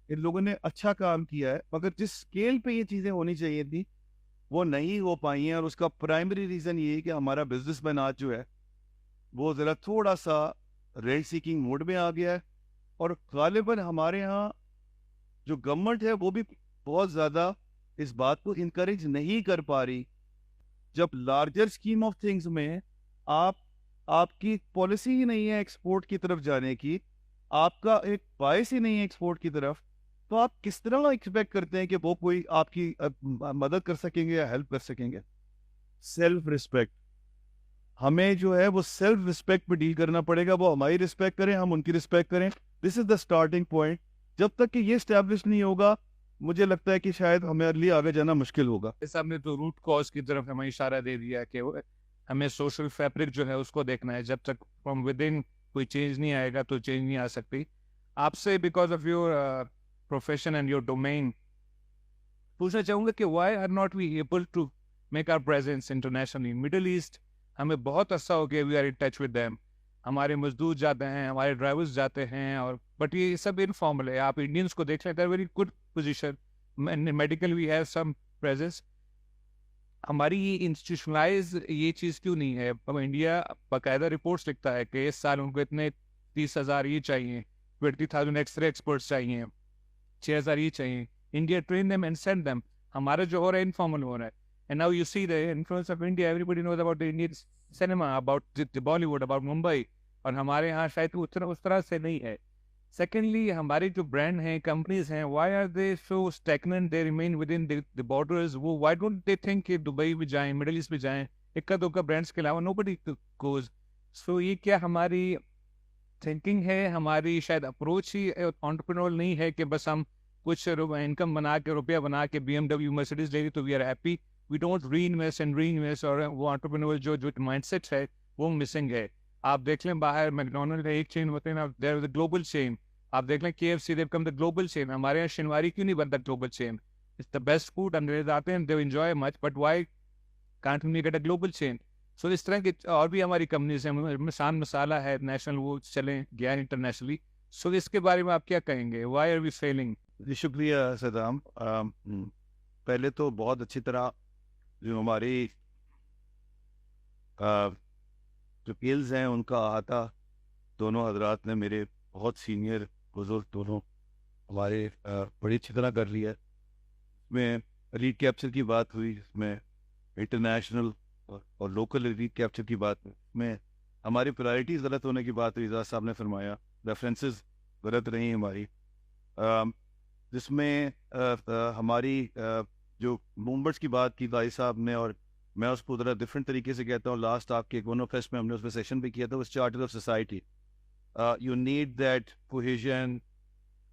ان لوگوں نے اچھا کام کیا ہے، مگر جس اسکیل پہ یہ چیزیں ہونی چاہیے تھی وہ نہیں ہو پائی ہیں، اور اس کا پرائمری ریزن یہ ہے کہ ہمارا بزنس مین آج جو ہے وہ ذرا تھوڑا سا رینٹ سیکنگ موڈ میں آ گیا ہے، اور غالباً ہمارے ہاں جو گورنمنٹ ہے وہ بھی بہت زیادہ اس بات کو انکریج نہیں کر پا رہی. جب لارجر اسکیم آف تھنگس میں آپ آپ کی پالیسی ہی نہیں ہے ایکسپورٹ کی طرف جانے کی، آپ کا ایک باعث ہی نہیں ہے ایکسپورٹ کی طرف، تو آپ کس طرح ایکسپیکٹ کرتے ہیں کہ وہ کوئی آپ کی مدد کر سکیں گے یا ہیلپ کر سکیں گے؟ سیلف رسپیکٹ، ہمیں جو ہے وہ سیلف رسپیکٹ پہ ڈیل کرنا پڑے گا. وہ ہماری رسپیکٹ کریں، ہم ان کی رسپیکٹ کریں. دس از دا اسٹارٹنگ پوائنٹ. جب تک کہ یہ اسٹیبلش نہیں ہوگا مجھے لگتا ہے کہ شاید ہمارے لیے آگے جانا مشکل ہوگا. صاحب نے تو روٹ کاز کی طرف ہمیں اشارہ دے دیا کہ ہمیں سوشل فیبرک جو ہے اس کو دیکھنا ہے. جب تک فرام ود ان کوئی چینج نہیں آئے گا تو چینج نہیں آ سکتی. آپ سے because of your profession and your domain پوچھنا چاہوں گا کہ why are not we able to make our presence internationally. Middle east ہمیں بہت عرصہ ہو گیا we are in touch with them. ہمارے مزدور جاتے ہیں، ہمارے ڈرائیورز جاتے ہیں، اور بٹ یہ سب انفارمل ہے. آپ انڈینس کو دیکھ لیں، there very good position medical we have some presence. ہماری یہ انسٹیٹیوشنلائز یہ چیز کیوں نہیں ہے؟ انڈیا باقاعدہ رپورٹس لکھتا ہے کہ اس سال ان کو اتنے 30,000 یہ چاہیے، 20,000 ایکس رے ایکسپرٹس چاہیے، 6,000 یہ چاہیے. India train them and send them. ہمارا جو ہو رہا ہے انفارمل ہو رہا ہے. And now you see the influence of India. Everybody knows about the Indian cinema, about the Bollywood, about Mumbai. اور ہمارے یہاں شاید اس طرح سے نہیں ہے. سیکنڈلی ہمارے جو برانڈ ہیں، کمپنیز ہیں، why are they so stagnant? They remain with in the borders. وہ وائی ڈونٹ دے تھنک کہ دبئی بھی جائیں، مڈل ایسٹ بھی جائیں؟ اکا دکا برانڈس کے علاوہ نو بڈی گوز. سو یہ کیا ہماری تھنکنگ ہے، ہماری شاید اپروچ ہی انٹرپرینور نہیں ہے کہ بس ہم کچھ انکم بنا کے، روپیہ بنا کے بی ایم ڈبلیو مرسیڈیز لے لی تو we are happy? We don't reinvest and reinvest. اور وہ انٹرپرینور جو مائنڈ سیٹ ہے وہ مسنگ ہے. آپ دیکھ لیں باہر میکڈونلڈ ایک چین ہوتے ہیں نا، دیر از اے گلوبل چین. آپ دیکھ لیں KFC, they became the global chain. ہمارے یہاں شنواری کیوں نہیں بنتا global chain? It's the best food, انگریز آتے ہیں، they enjoy much, but why can't we get a global chain? So اس طرح کی اور بھی ہماری کمپنیز ہیں. مسان مسالہ ہے نیشنل، وہ چلیں گیا انٹرنیشنلی. سو اس کے بارے میں آپ کیا کہیں گے؟ Why are we feeling? جی شکریہ صدام. پہلے تو بہت اچھی طرح جو ہماری جو پیلز ہیں ان کا احاطہ دونوں حضرات نے، میرے بہت سینئر بزرگ دونوں ہمارے بڑی اچھی طرح کر لیا ہے. اس میں ایلیٹ کیپچر کی بات ہوئی، اس میں انٹرنیشنل اور لوکل ایلیٹ کیپچر کی بات ہوئی، اس میں ہماری پرائرٹیز غلط ہونے کی بات ہوئی. اعجاز صاحب نے فرمایا ریفرنسز غلط رہی ہماری. جس میں ہماری جو موومنٹس کی بات کی بھائی صاحب نے، اور میں اس کو ذرا ڈفرینٹ طریقے سے کہتا ہوں. لاسٹ آپ کے گونو فیسٹ میں ہم نے اس پہ سیشن بھی کیا تھا. اس charter of society, you need that cohesion,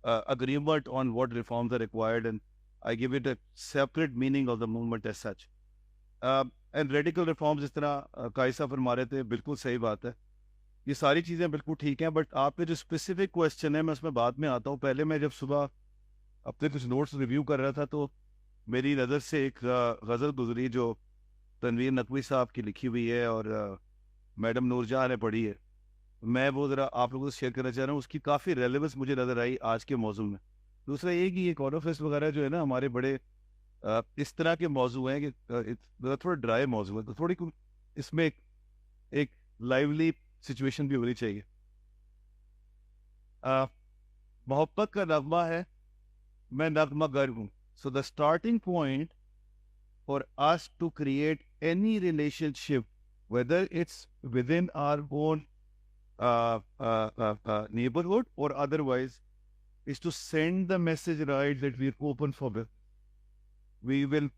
agreement on what reforms are required, and I give it a separate meaning of the movement as such. And radical reforms اس طرح قائد صاحب فرما رہے تھے، بالکل صحیح بات ہے. یہ ساری چیزیں بالکل ٹھیک ہیں، بٹ آپ کے جو اسپیسیفک کویشچن ہے میں اس میں بعد میں آتا ہوں. پہلے میں جب صبح اپنے کچھ نوٹس ریویو کر رہا تھا تو میری نظر سے ایک غزل گزری جو تنویر نقوی صاحب کی لکھی ہوئی ہے اور میڈم نور جہاں نے پڑھی ہے. میں وہ ذرا آپ لوگوں سے شیئر کرنا چاہ رہا ہوں. اس کی کافی ریلیونس مجھے نظر آئی آج کے موضوع میں. دوسرا یہ کہ یہ کورنوفیسٹ وغیرہ جو ہے نا ہمارے بڑے اس طرح کے موضوع ہیں کہ تھوڑا ڈرائی موضوع ہے، تو تھوڑی اس میں ایک لائیولی سچویشن بھی ہونی چاہیے. محبت کا نغمہ ہے، میں نغمہ گر ہوں. So the starting point for us to create any relationship, whether it's within our own neighborhood or otherwise, is to send the message right that we're open for business. We will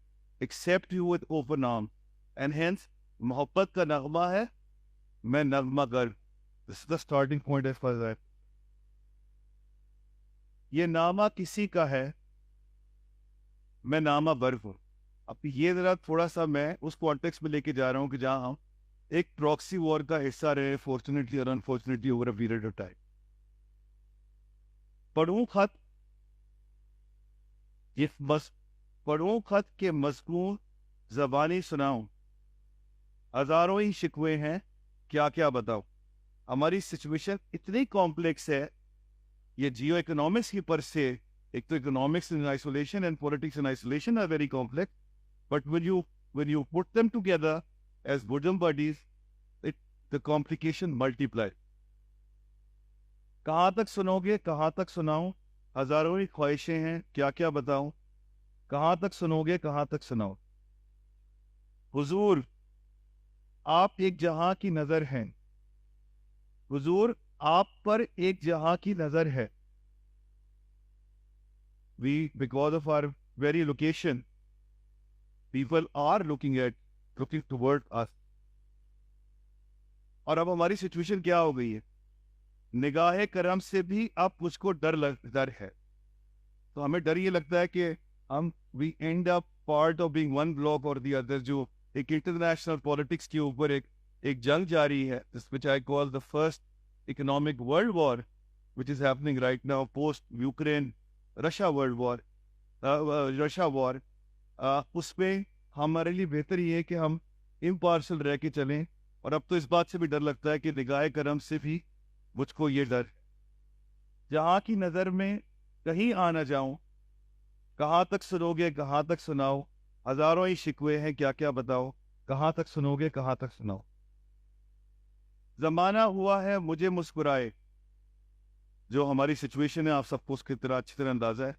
accept you with open arms. And hence, محبت کا نغمہ ہے، میں نغمہ گر. This is the starting point as far as that. یہ نامہ کسی کا ہے، میں نامہ بر ہوں. اب یہ ذرا تھوڑا سا میں اس کانٹیکس میں لے کے جا رہا ہوں کہ جہاں ہم ایک پراکسی وار کا حصہ رہے، فارچونیٹلی اور unfortunately over a period of time. پڑھوں خط، پڑھوں خط کے مضمون زبانی سناؤں، ہزاروں ہی شکوے ہیں کیا کیا بتاؤں. ہماری سچویشن اتنی کمپلیکس ہے، یہ جیو اکنامکس کی پر سے ایک تو economics in isolation and politics in isolation are very complex, but when you put them together as bosom buddies, the complication multiply. کہاں تک سنوگے, کہاں تک سناؤں, ہزاروں ہی خواہشیں ہیں, کیا کیا بتاؤں, کہاں تک سنوگے, کہاں تک سناؤ. حضور آپ ایک جہاں کی نظر ہیں, حضور آپ پر ایک جہاں کی نظر ہے. Because of our very location, people are looking toward us. اور اب ہماری سچویشن کیا ہو گئی ہے, نگاہ کرم سے بھی اب مجھ کو ڈر ہے. تو ہمیں ڈر یہ لگتا ہے کہ ہم we end up part of being one block or the other. جو ایک انٹرنیشنل پالیٹکس کے اوپر ایک جنگ جاری ہے, which I call the first economic world war, which is happening right now post Ukraine Russia world war, Russia war. اس پہ ہمارے لیے بہتر یہ ہے کہ ہم امپارشل رہ کے چلیں. اور اب تو اس بات سے بھی ڈر لگتا ہے کہ نگاہ کرم سے بھی مجھ کو یہ ڈر, جہاں کی نظر میں کہیں آ نہ جاؤں, کہاں تک سنوگے, کہاں تک سناؤ, ہزاروں ہی شکوے ہیں, کیا کیا بتاؤ, کہاں تک سنوگے, کہاں تک سناؤ. زمانہ ہوا ہے مجھے مسکرائے, جو ہماری سچویشن ہے آپ سب کو اس کی طرح اچھی طرح اندازہ ہے.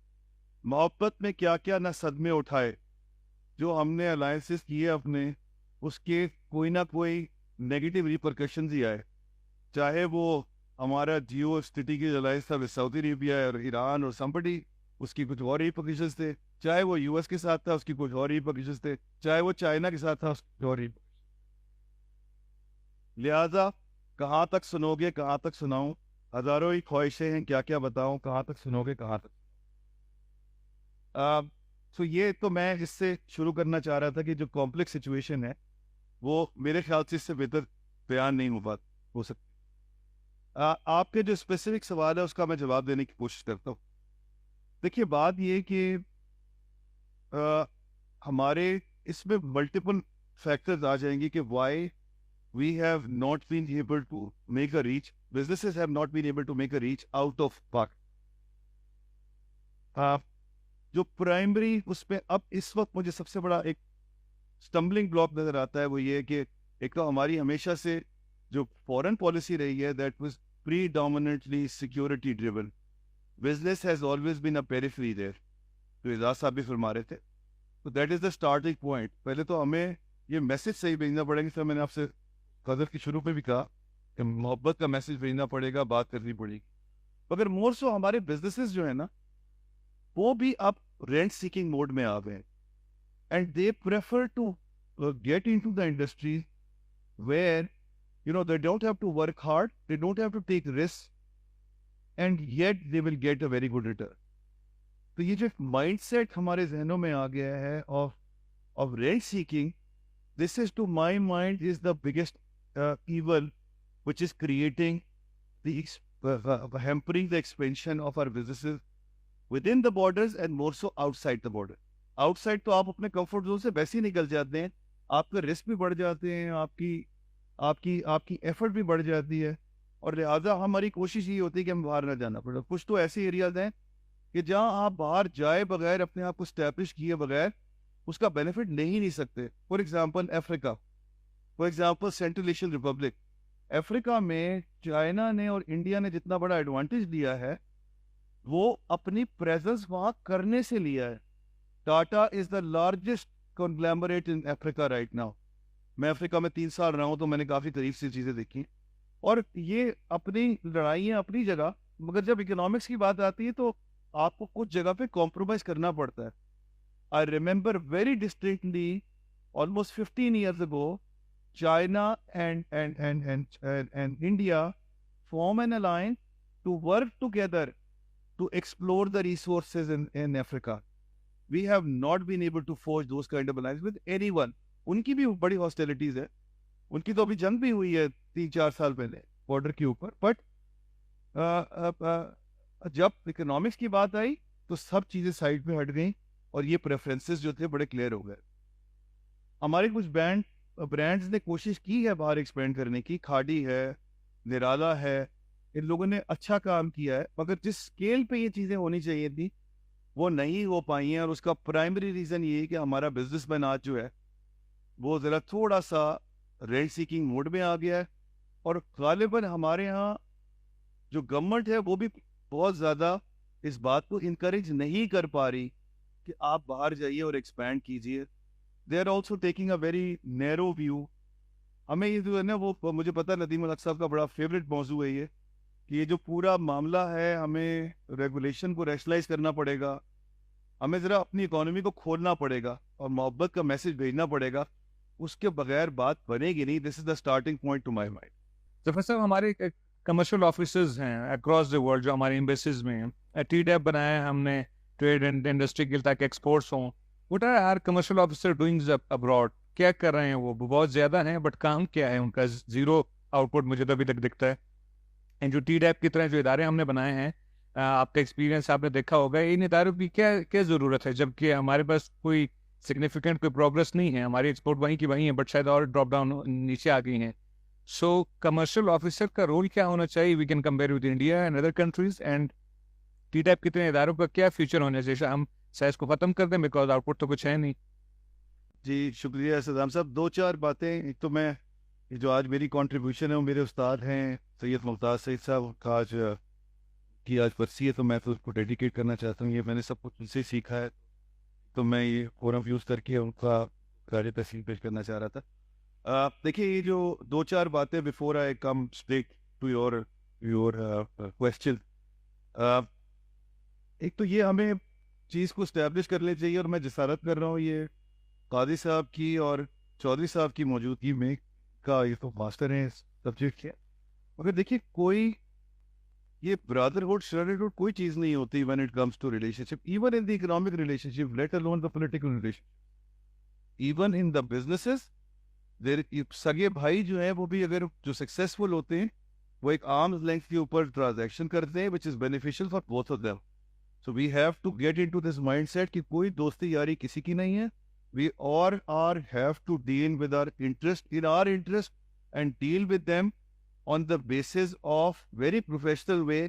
محبت میں کیا کیا نہ صدمے اٹھائے, جو ہم نے الائنسز کیے اپنے, اس کے کوئی نہ کوئی نیگیٹو ریپرکشنز ہی آئے. چاہے وہ ہمارا جیو اسٹریٹجک الائنس تھا سعودی عربیہ اور ایران اور سمبڈی, اس کی کچھ اور ریپرکشنز تھے. چاہے وہ یو ایس کے ساتھ تھا, اس کی کچھ اور ریپرکشنز تھے. چاہے وہ چائنا کے ساتھ تھا, اس کی اور لہذا کہاں تک سنوگے, کہاں تک سناؤں, ہزاروں ہی خواہشیں ہیں, کیا کیا بتاؤں, کہاں تک سنوگے, کہاں تک. سو یہ تو میں اس سے شروع کرنا چاہ رہا تھا کہ جو کمپلیکس سچویشن ہے وہ میرے خیال سے اس سے بہتر بیان نہیں ہو سکتی. آپ کے جو اسپیسیفک سوال ہے اس کا میں جواب دینے کی کوشش کرتا ہوں. دیکھیے بات یہ کہ ہمارے اس میں ملٹیپل فیکٹرز آ جائیں گے کہ Y we have not been able to make a reach, businesses have not been able to make a reach out of Pakistan. جو پرائمری اس پہ اب اس وقت مجھے سب سے بڑا ایک سٹمبلنگ بلاک نظر آتا ہے, وہ یہ کہ ایک تو ہماری ہمیشہ سے جو فورن پالیسی رہی ہے that was predominantly security driven. Business has always been a periphery there. تو اعزاز صاحب بھی فرما رہے تھے. تو that is the starting point. پہلے تو ہمیں یہ میسج صحیح بھیجنا پڑے گا. سر میں نے آپ سے قدر کی شروع پہ بھی کہا کہ محبت کا میسج بھیجنا پڑے گا, بات کرنی پڑے گی. مگر مور سو ہمارے بزنسز جو ہیں نا وہ بھی اب رینٹ سیکنگ موڈ میں آ گئے, and they prefer to get in to the industry where they don't have to work hard, they don't have to take risks, and yet they will get a very good return. تو یہ جو mind set ہمارے ذہنوں میں آ گیا ہے of rent seeking, this is to my mind is the biggest evil which is creating hampering the expansion of our businesses within the borders and more so outside the border. Outside تو آپ اپنے comfort zone سے ویسے ہی نکل جاتے ہیں, آپ کا رسک بھی بڑھ جاتے ہیں, آپ کی ایفرٹ بھی بڑھ جاتی ہے, اور لہٰذا ہماری کوشش یہ ہوتی ہے کہ ہم باہر نہ جانا پڑے. کچھ تو ایسے ایریاز ہیں کہ جہاں آپ باہر جائے بغیر, اپنے آپ کو اسٹیبلش کیے بغیر اس کا بینیفٹ نہیں سکتے. For example Africa, for example Central Asian Republic. Africa میں چائنا نے اور انڈیا نے جتنا بڑا ایڈوانٹیج لیا ہے وہ اپنی پریزنس وہاں کرنے سے لیا ہے. Tata is the largest conglomerate in Africa right now. میں افریقہ میں 3 سال رہا ہوں تو میں نے کافی قریب سے چیزیں دیکھی, اور یہ اپنی لڑائیاں اپنی جگہ, مگر جب اکنامکس کی بات آتی ہے تو آپ کو کچھ جگہ پہ کمپرومائز کرنا پڑتا ہے. I remember very distinctly almost 15 years ago, China and India form an alliance to work together to explore the resources in Africa. We have not been able to forge those kind of alliances with anyone. ان کی بھی بڑی hostilities ہے, ان کی تو ابھی جنگ بھی ہوئی ہے 3-4 سال پہلے بارڈر کے اوپر, بٹ جب اکنامکس کی بات آئی تو سب چیزیں سائڈ پہ ہٹ گئیں اور یہ پریفرنسز جو تھے بڑے کلیئر ہو گئے. ہمارے کچھ برانڈز نے کوشش کی ہے باہر ایکسپینڈ کرنے کی, کھاڑی ہے, نرالا ہے, ان لوگوں نے اچھا کام کیا ہے, مگر جس اسکیل پہ یہ چیزیں ہونی چاہیے تھی وہ نہیں ہو پائی ہیں, اور اس کا پرائمری ریزن یہ ہے کہ ہمارا بزنس مین آج جو ہے وہ ذرا تھوڑا سا رینٹ سیکنگ موڈ میں آ گیا ہے, اور غالباً ہمارے ہاں جو گورنمنٹ ہے وہ بھی بہت زیادہ اس بات کو انکریج نہیں کر پا رہی کہ آپ باہر جائیے اور ایکسپینڈ کیجئے. They are also taking a very narrow view. ہمیں یہ جو ہے نا, وہ مجھے پتا ندیم الحق صاحب کا بڑا فیوریٹ موضوع ہے یہ, کہ یہ جو پورا معاملہ ہے ہمیں ریگولیشن کو ریشنلائز کرنا پڑے گا, ہمیں ذرا اپنی اکانومی کو کھولنا پڑے گا اور محبت کا میسج بھیجنا پڑے گا. اس کے بغیر بات بنے گی نہیں. This is the starting point to my mind. Zafar sahab, ہمارے کمرشل آفیسز ہیں اکراس دا ورلڈ جو ہماری ایمبیسیز میں ہیں, ٹی ڈیپ بنایا ہے ہم نے ٹریڈ اینڈ انڈسٹری کے تاکہ ایکسپورٹس ہوں. What are our commercial officer doing abroad? کیا کر رہے ہیں وہ؟ بہت زیادہ ہیں بٹ کام کیا ہے ان کا؟ زیرو آؤٹ پٹ مجھے تو ابھی تک دکھتا ہے. اینڈ جو ٹی ڈیپ کی طرح جو ادارے ہم نے بنائے ہیں, آپ کا ایکسپیرینس آپ نے دیکھا ہوگا, ان اداروں کی کیا ضرورت ہے جبکہ ہمارے پاس کوئی سگنیفیکنٹ کوئی پروگرس نہیں ہے, ہماری ایکسپورٹ وہیں کی وہیں ہے بٹ شاید اور ڈراپ ڈاؤن نیچے آ گئی ہیں. سو کمرشل آفیسر کا رول کیا ہونا چاہیے؟ We can compare with India and other countries, and ٹی ٹیپ کتنے اداروں کا کیا فیوچر ہونا چاہیے؟ ہم سائز کو ختم کر دیں بیکاز آؤٹ پٹ تو کچھ ہے نہیں. جی شکریہ صدام صاحب. دو چار باتیں. ایک تو میں جو آج میری کنٹریبیوشن ہے وہ میرے استاد ہیں سید ممتاز سعید صاحب کا آج برسی ہے, تو میں تو اس کو ڈیڈیکیٹ کرنا چاہتا ہوں. یہ میں نے سب کچھ ان سے سیکھا ہے, تو میں یہ فورم یوز کر کے ان کا خراج تحسین پیش کرنا چاہ رہا تھا. دیکھیے یہ جو دو چار باتیں before I come stick to your question, ایک تو یہ ہمیں چیز کو اسٹیبلش کر لینی چاہیے, اور میں جسارت کر رہا ہوں یہ قاضی صاحب کی اور چودھری صاحب کی موجودگی میں کا, یہ تو ماسٹر ہیں سبجیکٹ کے, مگر دیکھیے کوئی یہ برادرہڈ شرادرہڈ کوئی چیز نہیں ہوتی when it comes to relationship, even in the economic relationship, let alone the political relationship, even in the businesses. سگے بھائی جو ہیں وہ بھی اگر جو سکسیسفل ہوتے ہیں وہ ایک آرمز لینتھ کے اوپر ٹرانزیکشن کرتے ہیں which is beneficial for both of them. So we have to get into this mindset کہ کوئی دوستی یاری کسی کی نہیں ہے. We all have to deal with our interest and deal with them on the basis of very professional way.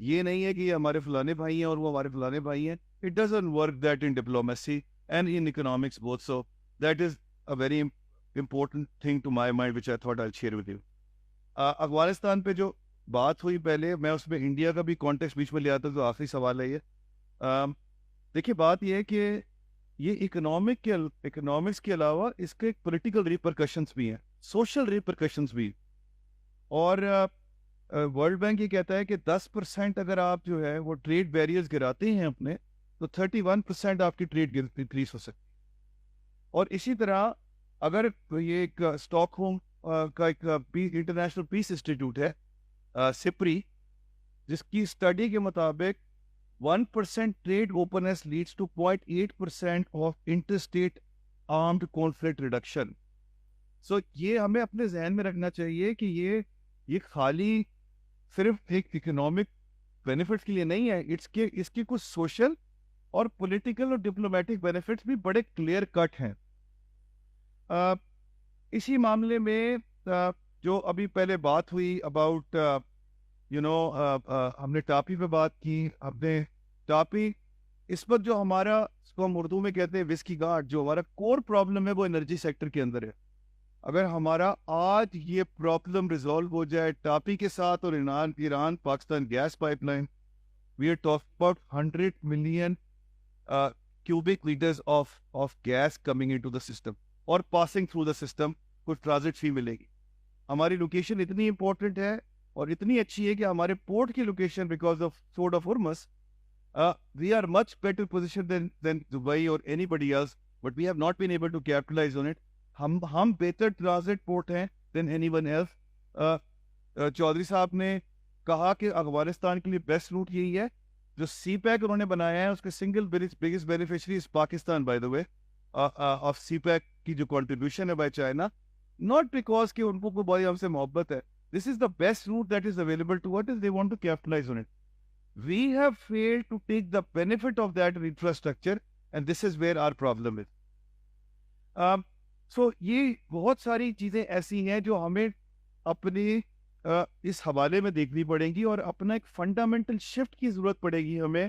یہ نہیں ہے کہ یہ ہمارے فلانے بھائی ہیں اور وہ ہمارے فلانے بھائی ہیں. It doesn't work that in diplomacy and in economics both. So that is a very important thing to my mind which I thought I'll share with you. Afghanistan پہ جو بات ہوئی پہلے, میں اس میں انڈیا کا بھی کانٹیکسٹ بیچ میں لے آتا ہوں, تو آخری سوال ہے یہ. دیکھیے بات یہ ہے کہ یہ اکنامکس کے علاوہ اس کے پولیٹیکل ریپرکشنز بھی ہیں, سوشل ریپرکشنز بھی. اور ورلڈ بینک یہ کہتا ہے کہ 10% اگر آپ جو ہے وہ ٹریڈ بیریئرز گراتے ہیں اپنے, تو 31% آپ کی ٹریڈ انکریز ہو سکتی. اور اسی طرح اگر یہ ایک اسٹاک ہوم کا ایک انٹرنیشنل پیس انسٹیٹیوٹ ہے سپری, جس کی اسٹڈی کے مطابق 1% trade openness leads to 0.8% of interstate armed conflict reduction. So یہ ہمیں اپنے ذہن میں رکھنا چاہیے کہ یہ خالی صرف ایک اکنامک بینیفٹس کے لیے نہیں ہے, اس کے کچھ سوشل اور پولیٹیکل اور ڈپلومیٹک بینیفٹس بھی بڑے کلیئر کٹ ہیں. اسی معاملے میں جو ابھی پہلے بات ہوئی اباؤٹ ہم نے ٹاپی پہ بات کی. ہم نے ٹاپی اس وقت جو ہمارا, اس کو ہم اردو میں کہتے ہیں وسکی گارڈ, جو ہمارا کور پرابلم ہے وہ انرجی سیکٹر کے اندر ہے. اگر ہمارا آج یہ پرابلم ریزالو ہو جائے ٹاپی کے ساتھ اور Iran Pakistan gas pipeline, we are talking about 100 million cubic meters of gas coming into the system اور پاسنگ تھرو دا سسٹم, کچھ ٹرانزٹ فی ملے گی. ہماری لوکیشن اتنی امپورٹنٹ ہے اور اتنی اچھی ہے کہ ہمارے پورٹ کی location because of Strait of Hormuz, we are much better positioned than Dubai or anybody else, but we have not been able to capitalize on it. ہم بہتر ٹرانزٹ پورٹ ہیں than anyone else. چودھری صاحب نے کہا کہ افغانستان کے لیے best route یہی ہے. جو سی پیک انہوں نے بنایا ہے اس کے single biggest beneficiary is Pakistan by the way of CPEC کی جو کنٹریبیوشن ہے بائی چائنا, ناٹ بیکاز کہ ان کو کوئی بڑی ہم سے محبت ہے. This is the best route that is available to it, they want to capitalize on it. We have failed to take the benefit of that infrastructure and this is where our problem is. So یہ بہت ساری چیزیں ایسی ہیں جو ہمیں اپنی اس حوالے میں دیکھنی پڑیں گی, اور اپنا ایک فنڈامنٹل شفٹ کی ضرورت پڑے گی ہمیں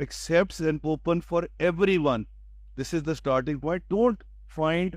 accepts and open for everyone. This is the starting point. Don't find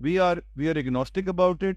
we are agnostic about it.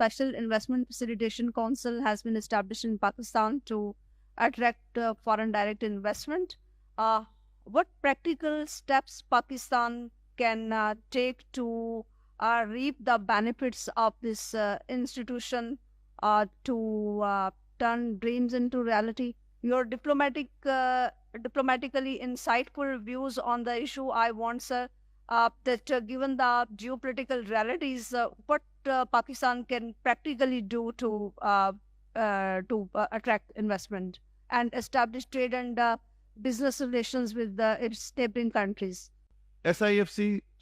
Special Investment Facilitation Council has been established in Pakistan to attract foreign direct investment. What practical steps Pakistan can take to reap the benefits of this institution to turn dreams into reality? Your diplomatically insightful views on the issue, I want, sir, that given the geopolitical realities, what Pakistan can practically do to attract investment and establish trade and business relations with its neighboring countries. SIFC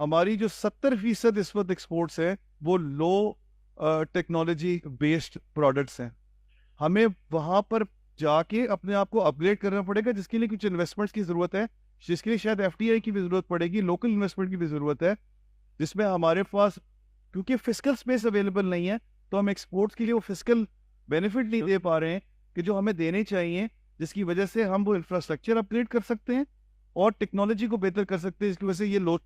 ہماری جو 70% اس وقت exports ہیں وہ لو technology based products ہیں. ہمیں وہاں پر جا کے اپنے آپ کو اپ گریڈ کرنا پڑے گا, جس کے لیے کچھ انویسٹمنٹس کی ضرورت ہے, جس کے لیے شاید FDI کی بھی ضرورت پڑے گی, لوکل انویسٹمنٹ کی بھی ضرورت ہے, جس میں ہمارے پاس کیونکہ فسکل اسپیس اویلیبل نہیں ہے تو ہم ایکسپورٹس کے لیے وہ فسکل بینیفٹ نہیں دے پا رہے ہیں کہ جو ہمیں دینے چاہیے, جس کی وجہ سے ہم وہ انفراسٹرکچر اپ گریڈ کر سکتے ہیں اور ٹیکنالوجی کو بہتر کر سکتے ہیں, جس کی وجہ سے یہ لو